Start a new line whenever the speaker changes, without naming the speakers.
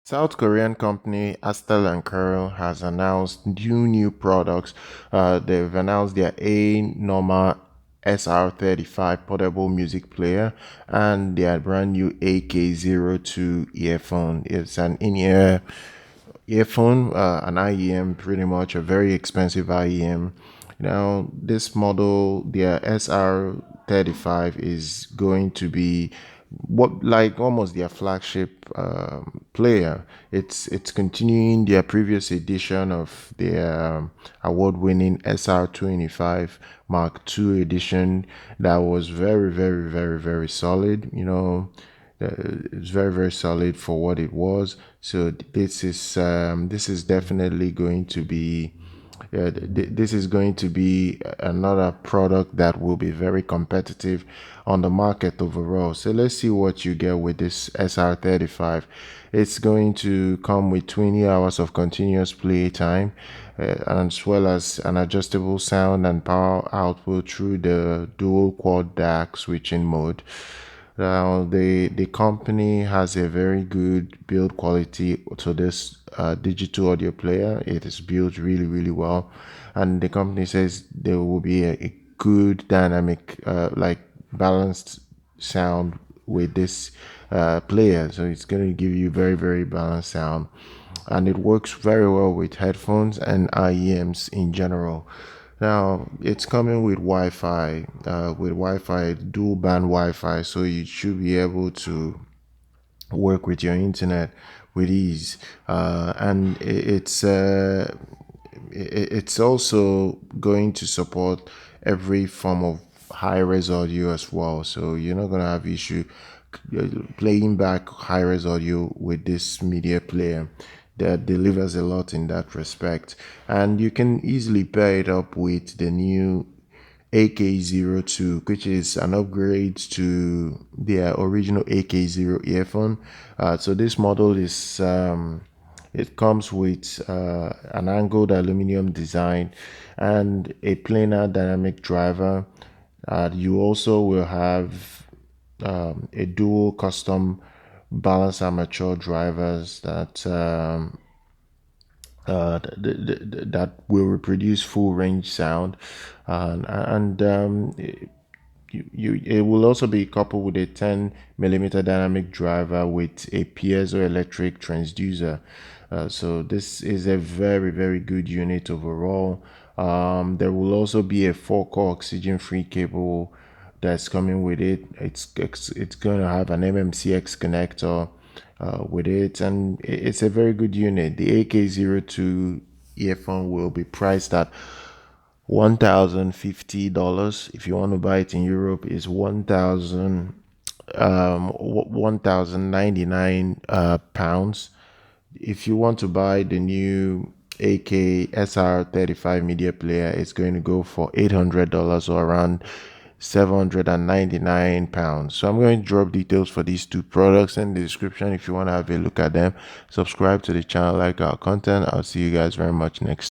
South Korean company Astell Kern has announced new products. They've announced their A&norma SR35 portable music player and their brand new AK ZERO2 earphone. It's an in-ear earphone, an IEM, pretty much a very expensive IEM. Now, this model, their SR35, is going to be what like almost their flagship player. It's continuing their previous edition of their award-winning SR25 Mark II edition that was very solid. It's very solid for what it was. So this is definitely going to be this is going to be another product that will be very competitive on the market overall. So let's see what you get with this SR35. It's going to come with 20 hours of continuous play time, as well as an adjustable sound and power output through the dual quad DAC switching mode. Now, the company has a very good build quality to this digital audio player. It is built really well, and the company says there will be a good dynamic, like balanced sound with this player. So it's going to give you very balanced sound, and it works very well with headphones and IEMs in general. Now it's coming with Wi-Fi, dual band Wi-Fi, so you should be able to work with your internet with ease. And it's also going to support every form of high-res audio as well. So you're not gonna have issue playing back high-res audio with this media player that delivers a lot in that respect. And you can easily pair it up with the new AK ZERO2, which is an upgrade to their original AK Zero earphone. So this model is it comes with an angled aluminum design and a planar dynamic driver. You also will have a dual custom balance armature drivers that that will reproduce full range sound, and it will also be coupled with a 10mm dynamic driver with a piezoelectric transducer. So this is a very good unit overall. There will also be a 4-core oxygen-free cable that's coming with it. It's going to have an MMCX connector with it, and it's a very good unit. The AK ZERO2 earphone will be priced at $1,050. If you want to buy it in Europe, is 1,099 pounds. If you want to buy the new AK SR35 media player, it's going to go for $800 or around 799 pounds. So I'm going to drop details for these two products in the description if you want to have a look at them. Subscribe to the channel, like our content. I'll see you guys very much next time.